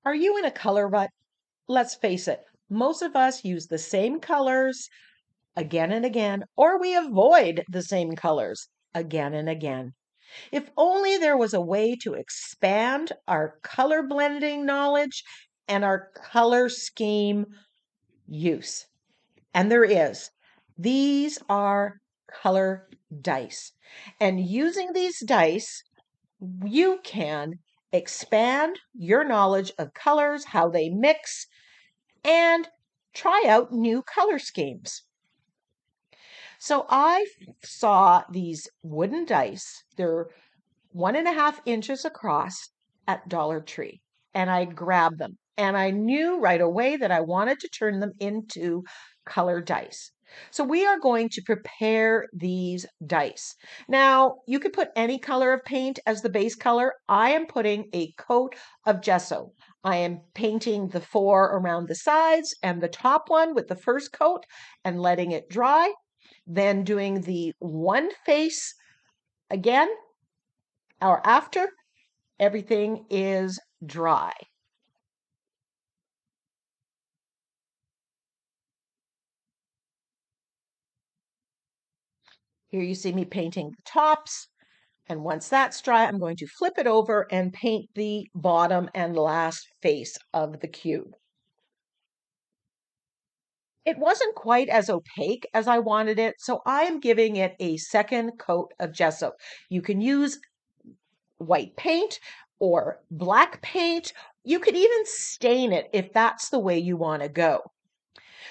Are you in a color rut? Let's face it, most of us use the same colors again and again, or we avoid the same colors again and again. If only there was a way to expand our color blending knowledge and our color scheme use. And there is. These are color dice. And using these dice, you can expand your knowledge of colors, how they mix, and try out new color schemes. So I saw these wooden dice. They're 1.5 inches across at Dollar Tree. And I grabbed them. And I knew right away that I wanted to turn them into color dice. So we are going to prepare these dice. Now, you could put any color of paint as the base color. I am putting a coat of gesso. I am painting the 4 around the sides and the top one with the first coat and letting it dry. Then doing the one face again, or after everything is dry. Here you see me painting the tops. And once that's dry, I'm going to flip it over and paint the bottom and last face of the cube. It wasn't quite as opaque as I wanted it, so I am giving it a second coat of gesso. You can use white paint or black paint. You could even stain it if that's the way you want to go.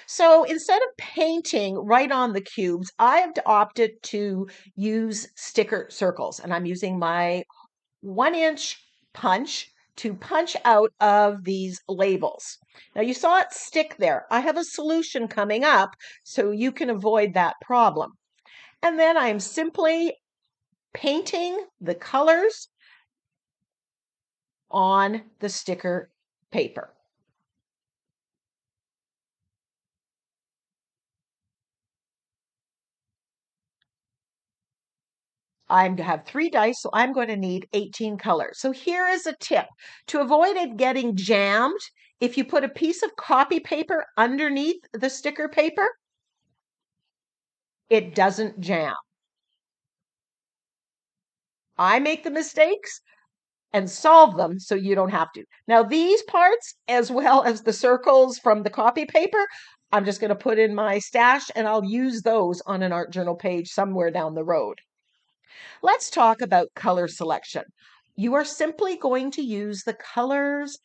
So instead of painting right on the cubes, I have opted to use sticker circles, and I'm using my 1-inch punch to punch out of these labels. Now you saw it stick there. I have a solution coming up so you can avoid that problem. And then I'm simply painting the colors on the sticker paper. I have 3 dice, so I'm going to need 18 colors. So here is a tip. To avoid it getting jammed, if you put a piece of copy paper underneath the sticker paper, it doesn't jam. I make the mistakes and solve them so you don't have to. Now these parts, as well as the circles from the copy paper, I'm just going to put in my stash and I'll use those on an art journal page somewhere down the road. Let's talk about color selection. You are simply going to use the colors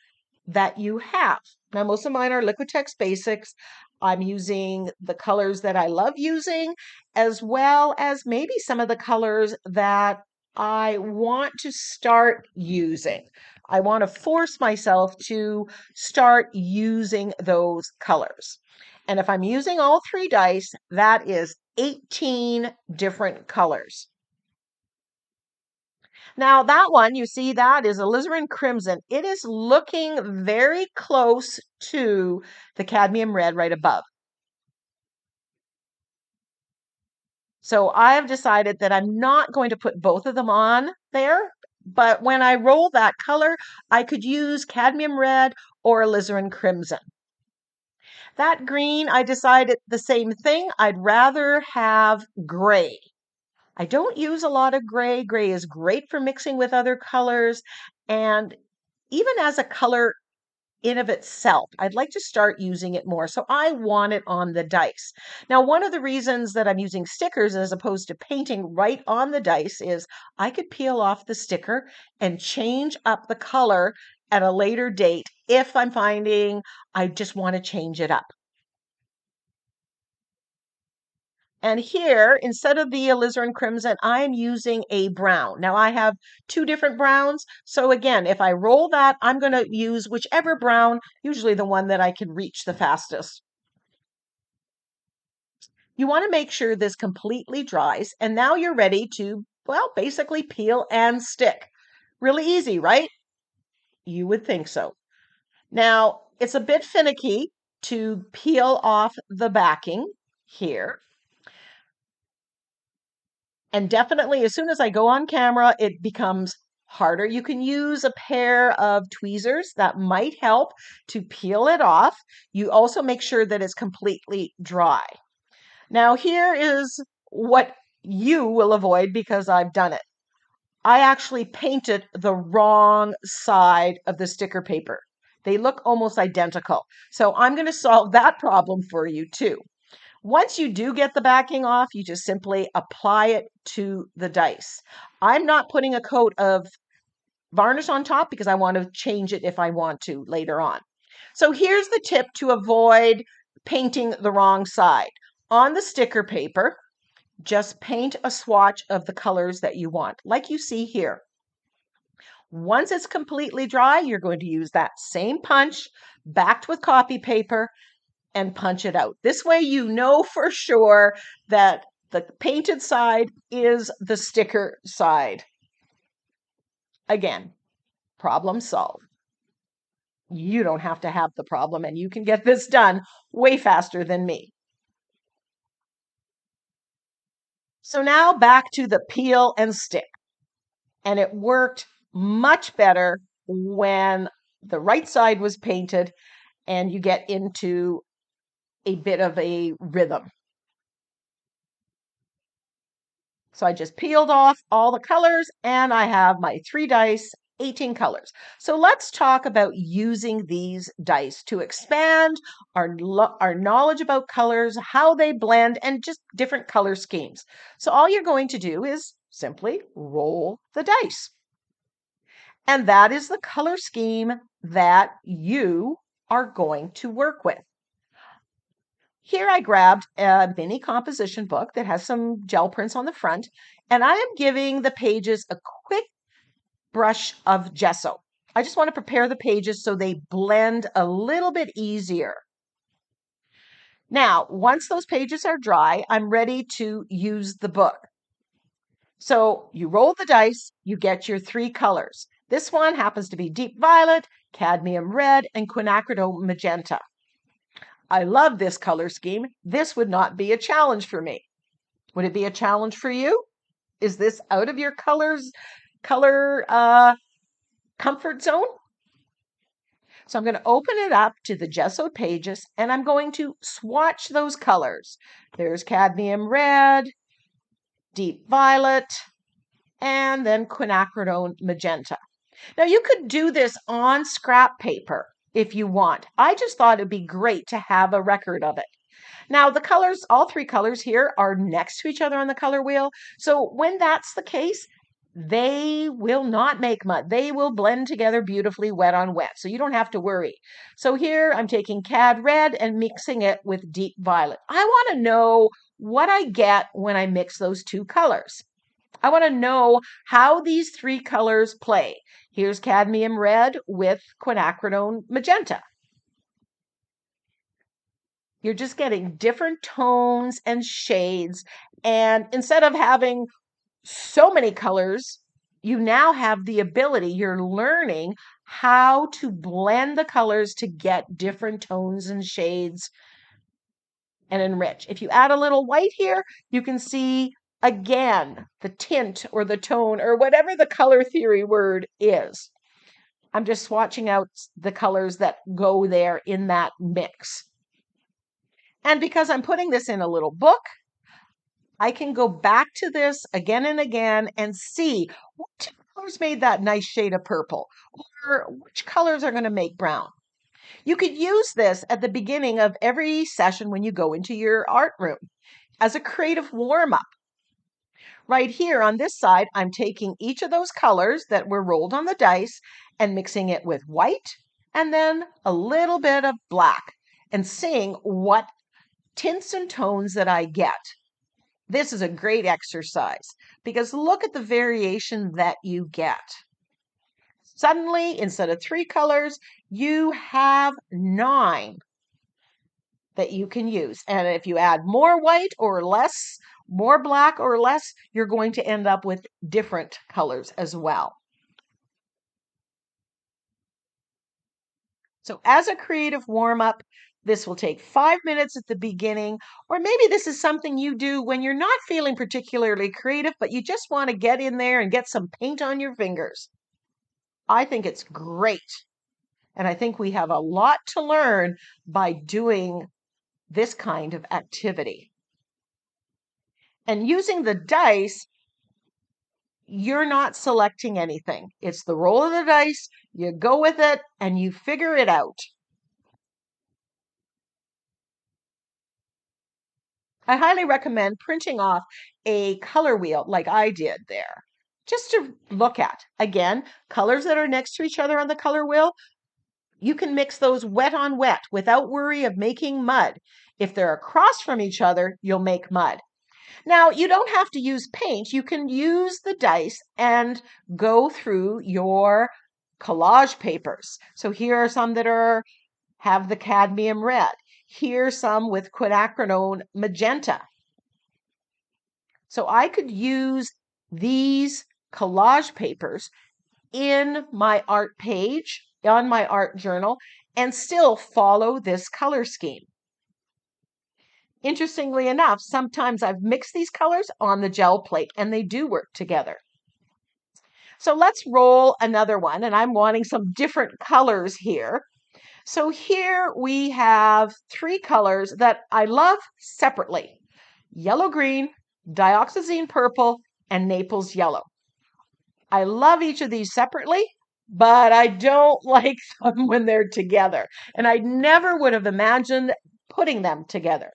that you have. Now, most of mine are Liquitex Basics. I'm using the colors that I love using, as well as maybe some of the colors that I want to start using. I want to force myself to start using those colors. And if I'm using all 3 dice, that is 18 different colors. Now that one, you see that is alizarin crimson. It is looking very close to the cadmium red right above. So I have decided that I'm not going to put both of them on there, but when I roll that color, I could use cadmium red or alizarin crimson. That green, I decided the same thing. I'd rather have gray. I don't use a lot of gray. Gray is great for mixing with other colors. And even as a color in of itself, I'd like to start using it more. So I want it on the dice. Now, one of the reasons that I'm using stickers as opposed to painting right on the dice is I could peel off the sticker and change up the color at a later date if I'm finding I just want to change it up. And here, instead of the alizarin crimson, I am using a brown. Now I have 2 different browns. So again, if I roll that, I'm going to use whichever brown, usually the one that I can reach the fastest. You want to make sure this completely dries. And now you're ready to, well, basically peel and stick. Really easy, right? You would think so. Now, it's a bit finicky to peel off the backing here. And definitely, as soon as I go on camera, it becomes harder, you can use a pair of tweezers that might help to peel it off. You also make sure that it's completely dry. Now, here is what you will avoid because I've done it. I actually painted the wrong side of the sticker paper. They look almost identical. So I'm going to solve that problem for you too. Once you do get the backing off, you just simply apply it to the dice. I'm not putting a coat of varnish on top because I want to change it if I want to later on. So here's the tip to avoid painting the wrong side. On the sticker paper, just paint a swatch of the colors that you want, like you see here. Once it's completely dry, you're going to use that same punch backed with copy paper and punch it out. This way you know for sure that the painted side is the sticker side. Again, problem solved. You don't have to have the problem and you can get this done way faster than me. So now back to the peel and stick. And it worked much better when the right side was painted and you get into a bit of a rhythm. So I just peeled off all the colors and I have my 3 dice, 18 colors. So let's talk about using these dice to expand our knowledge about colors, how they blend, and just different color schemes. So all you're going to do is simply roll the dice. And that is the color scheme that you are going to work with. Here I grabbed a mini composition book that has some gel prints on the front, and I am giving the pages a quick brush of gesso. I just want to prepare the pages so they blend a little bit easier. Now, once those pages are dry, I'm ready to use the book. So you roll the dice, you get your 3 colors. This one happens to be deep violet, cadmium red, and quinacridone magenta. I love this color scheme. This would not be a challenge for me. Would it be a challenge for you? Is this out of your color comfort zone? So I'm going to open it up to the gessoed pages and I'm going to swatch those colors. There's cadmium red, deep violet, and then quinacridone magenta. Now you could do this on scrap paper if you want. I just thought it'd be great to have a record of it. Now the colors, all 3 colors here are next to each other on the color wheel. So when that's the case, they will not make mud. They will blend together beautifully wet on wet. So you don't have to worry. So here I'm taking cad red and mixing it with deep violet. I want to know what I get when I mix those 2 colors. I want to know how these 3 colors play. Here's cadmium red with quinacridone magenta. You're just getting different tones and shades. And instead of having so many colors, you now have the ability, you're learning how to blend the colors to get different tones and shades and enrich. If you add a little white here, you can see again the tint or the tone or whatever the color theory word is. I'm just swatching out the colors that go there in that mix. And because I'm putting this in a little book, I can go back to this again and again and see what colors made that nice shade of purple or which colors are going to make brown. You could use this at the beginning of every session when you go into your art room as a creative warm-up. Right here on this side, I'm taking each of those colors that were rolled on the dice and mixing it with white and then a little bit of black and seeing what tints and tones that I get. This is a great exercise because look at the variation that you get. Suddenly, instead of 3 colors, you have 9 that you can use. And if you add more white or less, more black or less, you're going to end up with different colors as well. So as a creative warm-up, this will take 5 minutes at the beginning, or maybe this is something you do when you're not feeling particularly creative, but you just want to get in there and get some paint on your fingers. I think it's great. And I think we have a lot to learn by doing this kind of activity. And using the dice, you're not selecting anything. It's the roll of the dice, you go with it, and you figure it out. I highly recommend printing off a color wheel like I did there, just to look at. Again, colors that are next to each other on the color wheel, you can mix those wet on wet without worry of making mud. If they're across from each other, you'll make mud. Now, you don't have to use paint. You can use the dice and go through your collage papers. So here are some that have the cadmium red. Here's some with quinacridone magenta. So I could use these collage papers in my art page, on my art journal, and still follow this color scheme. Interestingly enough, sometimes I've mixed these colors on the gel plate and they do work together. So let's roll another one, and I'm wanting some different colors here. So here we have 3 colors that I love separately: yellow-green, dioxazine purple, and Naples yellow. I love each of these separately, but I don't like them when they're together. And I never would have imagined putting them together.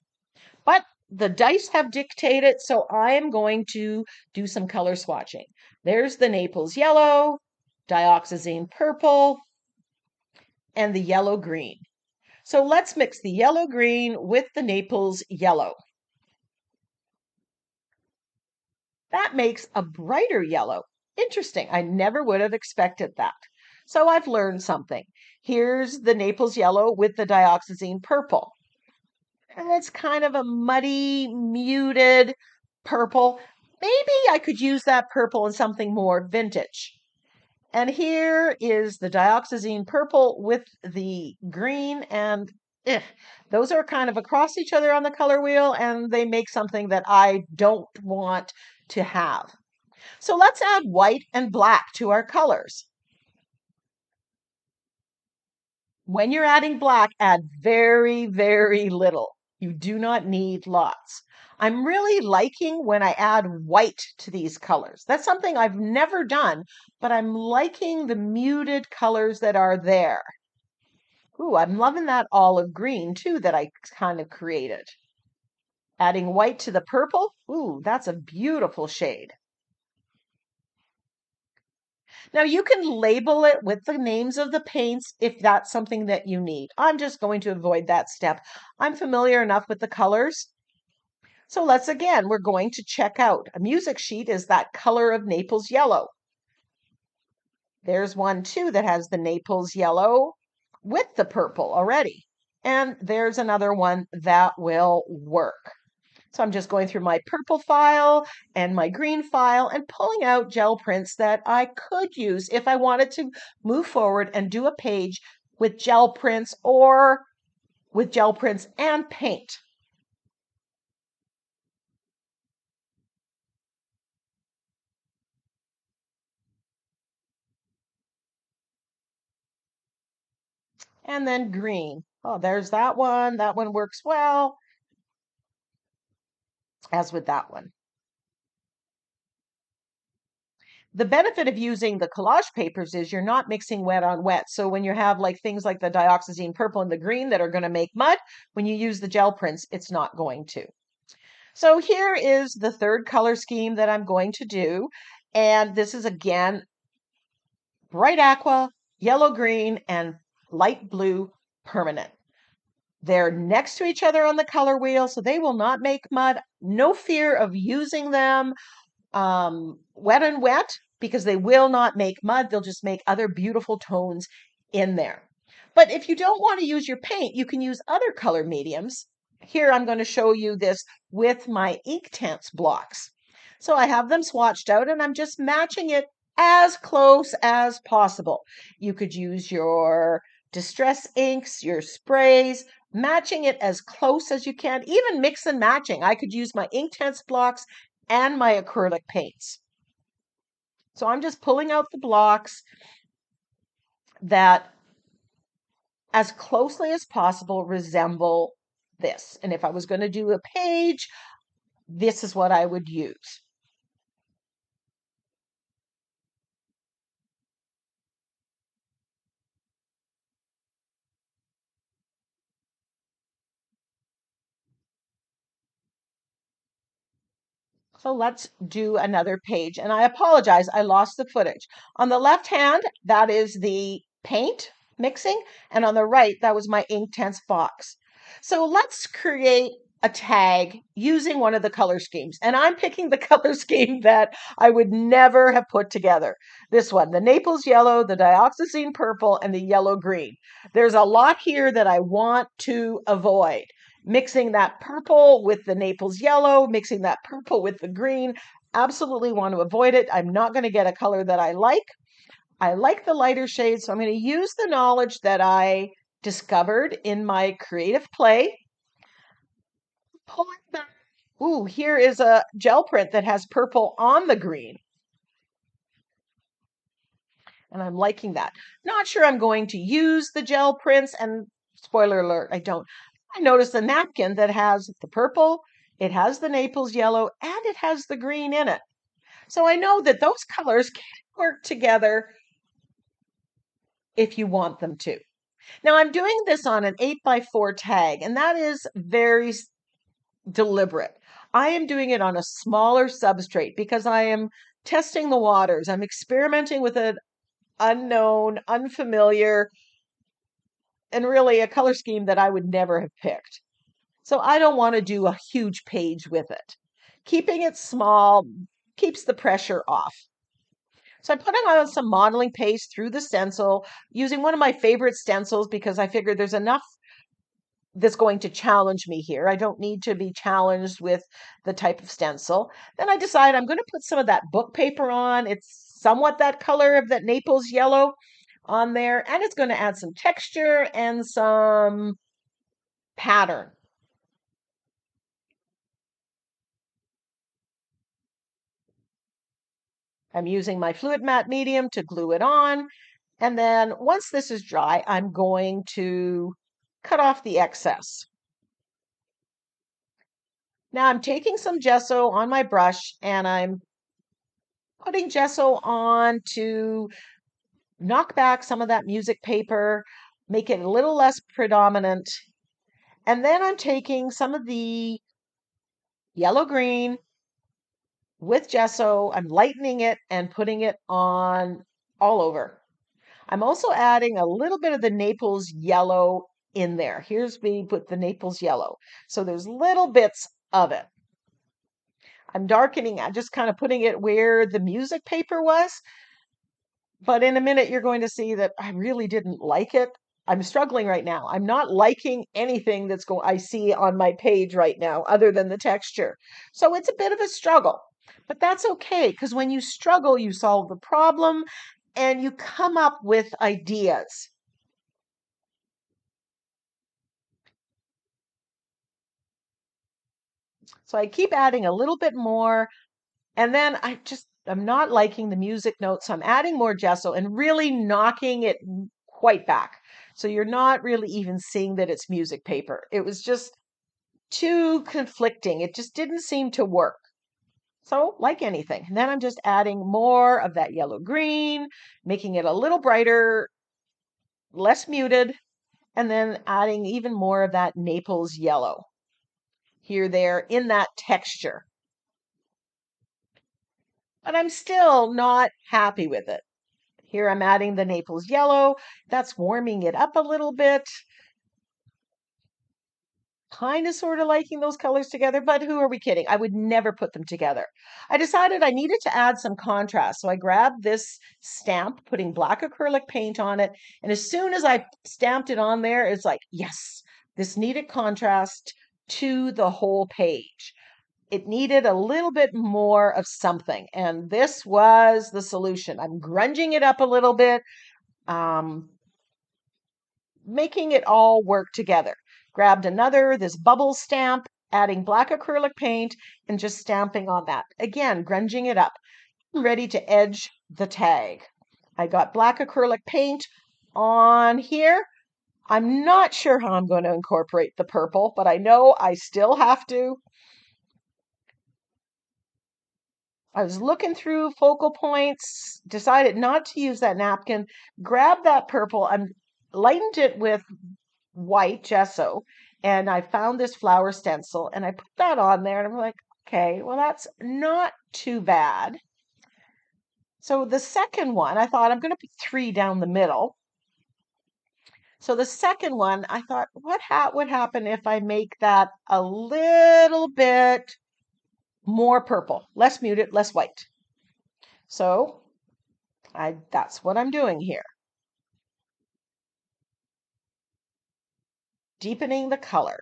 But the dice have dictated, so I am going to do some color swatching. There's the Naples yellow, dioxazine purple, and the yellow green. So let's mix the yellow green with the Naples yellow. That makes a brighter yellow. Interesting. I never would have expected that. So I've learned something. Here's the Naples yellow with the dioxazine purple. And it's kind of a muddy, muted purple. Maybe I could use that purple in something more vintage. And here is the dioxazine purple with the green, and those are kind of across each other on the color wheel, and they make something that I don't want to have. So let's add white and black to our colors. When you're adding black, add very, very little. You do not need lots. I'm really liking when I add white to these colors. That's something I've never done, but I'm liking the muted colors that are there. Ooh, I'm loving that olive green too that I kind of created. Adding white to the purple. Ooh, that's a beautiful shade. Now you can label it with the names of the paints if that's something that you need. I'm just going to avoid that step. I'm familiar enough with the colors. So we're going to check out. A music sheet is that color of Naples yellow. There's one too that has the Naples yellow with the purple already. And there's another one that will work. So I'm just going through my purple file and my green file and pulling out gel prints that I could use if I wanted to move forward and do a page with gel prints or with gel prints and paint. And then green. Oh, there's that one. That one works well, as with that one. The benefit of using the collage papers is you're not mixing wet on wet. So when you have like things like the dioxazine purple and the green that are going to make mud, when you use the gel prints, it's not going to. So here is the third color scheme that I'm going to do. And this is again, bright aqua, yellow green, and light blue permanent. They're next to each other on the color wheel, so they will not make mud. No fear of using them wet and wet, because they will not make mud. They'll just make other beautiful tones in there. But if you don't want to use your paint, you can use other color mediums. Here I'm going to show you this with my Inktense blocks. So I have them swatched out and I'm just matching it as close as possible. You could use your distress inks, your sprays, matching it as close as you can, even mix and matching. I could use my Inktense blocks and my acrylic paints. So I'm just pulling out the blocks that as closely as possible resemble this. And if I was going to do a page, this is what I would use. So let's do another page. And I apologize, I lost the footage. On the left hand, that is the paint mixing. And on the right, that was my Inktense box. So let's create a tag using one of the color schemes. And I'm picking the color scheme that I would never have put together. This one, the Naples yellow, the dioxazine purple, and the yellow green. There's a lot here that I want to avoid. Mixing that purple with the Naples yellow, mixing that purple with the green. Absolutely want to avoid it. I'm not going to get a color that I like. I like the lighter shades, so I'm going to use the knowledge that I discovered in my creative play. Pull it back. Ooh, here is a gel print that has purple on the green. And I'm liking that. Not sure I'm going to use the gel prints, and spoiler alert, I don't. I noticed a napkin that has the purple, it has the Naples yellow, and it has the green in it. So I know that those colors can work together if you want them to. Now I'm doing this on an 8x4 tag, and that is very deliberate. I am doing it on a smaller substrate because I am testing the waters. I'm experimenting with an unknown, unfamiliar, and really a color scheme that I would never have picked. So I don't want to do a huge page with it. Keeping it small keeps the pressure off. So I'm putting on some modeling paste through the stencil using one of my favorite stencils because I figured there's enough that's going to challenge me here. I don't need to be challenged with the type of stencil. Then I decide I'm going to put some of that book paper on. It's somewhat that color of that Naples yellow on there, and it's going to add some texture and some pattern. I'm using my fluid matte medium to glue it on. And then once this is dry, I'm going to cut off the excess. Now I'm taking some gesso on my brush and I'm putting gesso on to knock back some of that music paper, make it a little less predominant. And then I'm taking some of the yellow green with gesso, I'm lightening it and putting it on all over. I'm also adding a little bit of the Naples yellow in there. Here's me put the Naples yellow. So there's little bits of it. I'm darkening, I'm just kind of putting it where the music paper was. But in a minute, you're going to see that I really didn't like it. I'm struggling right now. I'm not liking anything I see on my page right now other than the texture. So it's a bit of a struggle. But that's okay because when you struggle, you solve the problem and you come up with ideas. So I keep adding a little bit more, and then I'm not liking the music notes, so I'm adding more gesso and really knocking it quite back. So you're not really even seeing that it's music paper. It was just too conflicting. It just didn't seem to work. So, like anything. And then I'm just adding more of that yellow green, making it a little brighter, less muted, and then adding even more of that Naples yellow here, there in that texture. But I'm still not happy with it. Here I'm adding the Naples yellow. That's warming it up a little bit. Kind of sort of liking those colors together, but who are we kidding? I would never put them together. I decided I needed to add some contrast. So I grabbed this stamp, putting black acrylic paint on it. And as soon as I stamped it on there, it's like, yes, this needed contrast to the whole page. It needed a little bit more of something. And this was the solution. I'm grunging it up a little bit, making it all work together. Grabbed this bubble stamp, adding black acrylic paint, and just stamping on that. Again, grunging it up. I'm ready to edge the tag. I got black acrylic paint on here. I'm not sure how I'm going to incorporate the purple, but I know I still have to. I was looking through focal points, decided not to use that napkin, grabbed that purple, I lightened it with white gesso, and I found this flower stencil and I put that on there and I'm like, okay, well, that's not too bad. So the second one, I thought I'm going to put three down the middle. So the second one, I thought, what would happen if I make that a little bit more purple, less muted, less white? So that's what I'm doing here. Deepening the color.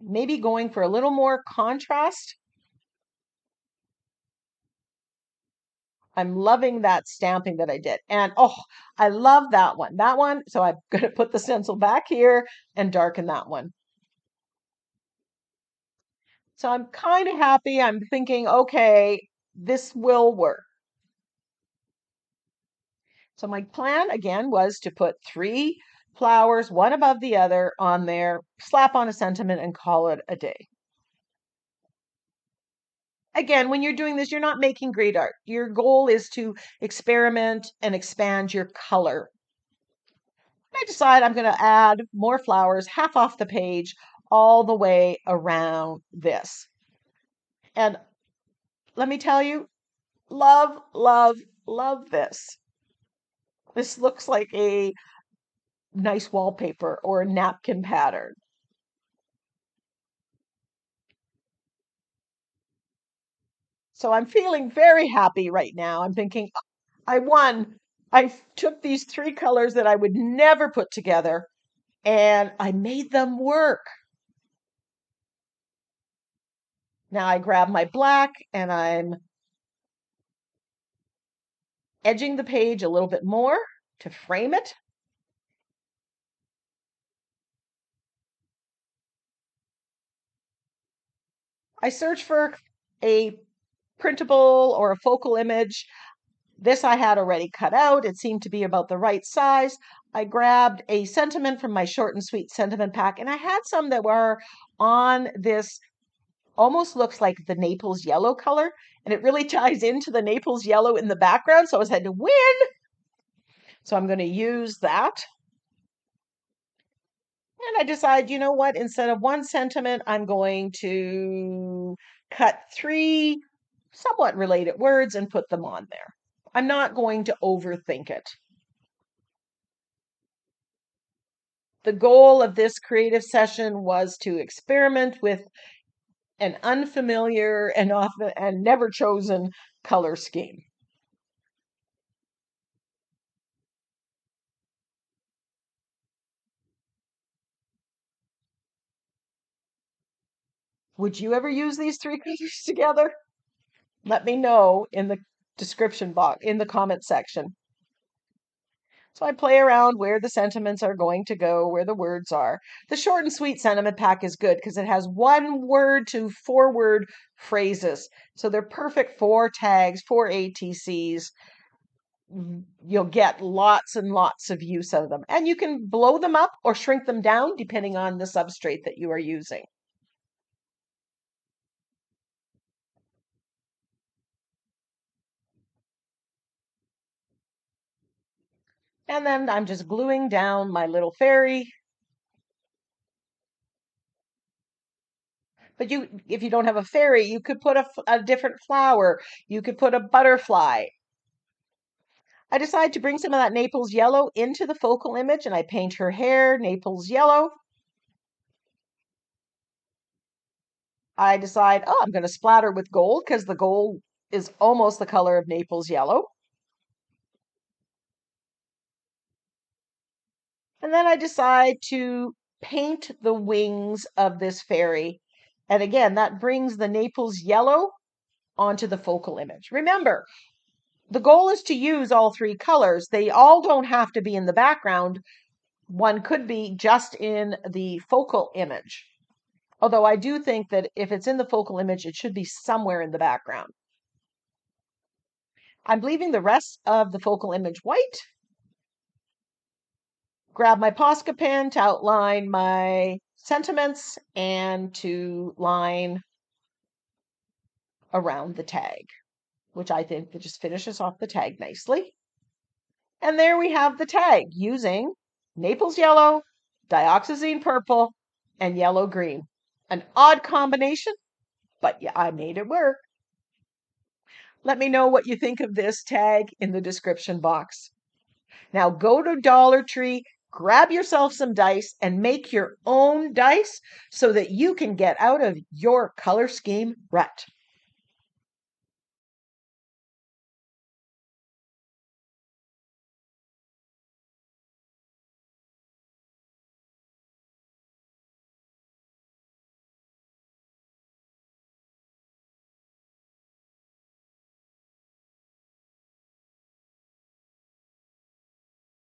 Maybe going for a little more contrast. I'm loving that stamping that I did. And oh, I love that one. That one. So I'm going to put the stencil back here and darken that one. So I'm kind of happy. I'm thinking, okay, this will work. So my plan again was to put three flowers, one above the other on there, slap on a sentiment and call it a day. Again, when you're doing this, you're not making great art. Your goal is to experiment and expand your color. I decide I'm going to add more flowers half off the page all the way around this. And let me tell you, love, love, love this. This looks like a nice wallpaper or a napkin pattern. So I'm feeling very happy right now. I'm thinking, "Oh, I won. I took these three colors that I would never put together and I made them work." Now I grab my black and I'm edging the page a little bit more to frame it. I search for a printable or a focal image. This I had already cut out. It seemed to be about the right size. I grabbed a sentiment from my short and sweet sentiment pack, and I had some that were on this almost looks like the Naples yellow color, and it really ties into the Naples yellow in the background. So I said to win. So I'm going to use that. And I decide, you know what? Instead of one sentiment, I'm going to cut three somewhat related words and put them on there. I'm not going to overthink it. The goal of this creative session was to experiment with an unfamiliar and often and never chosen color scheme. Would you ever use these three colors together? Let me know in the description box, in the comment section. So I play around where the sentiments are going to go, where the words are. The short and sweet sentiment pack is good because it has one word to four word phrases. So they're perfect for tags, for ATCs. You'll get lots and lots of use of them. And you can blow them up or shrink them down depending on the substrate that you are using. And then I'm just gluing down my little fairy. But if you don't have a fairy, you could put a different flower. You could put a butterfly. I decide to bring some of that Naples yellow into the focal image and I paint her hair Naples yellow. I decide, oh, I'm going to splatter with gold because the gold is almost the color of Naples yellow. And then I decide to paint the wings of this fairy. And again, that brings the Naples yellow onto the focal image. Remember, the goal is to use all three colors. They all don't have to be in the background. One could be just in the focal image. Although I do think that if it's in the focal image, it should be somewhere in the background. I'm leaving the rest of the focal image white. grab my Posca pen to outline my sentiments and to line around the tag, which I think that just finishes off the tag nicely. And there we have the tag using Naples yellow, dioxazine purple, and yellow green. An odd combination, but yeah, I made it work. Let me know what you think of this tag in the description box. Now go to Dollar Tree, grab yourself some dice, and make your own dice so that you can get out of your color scheme rut.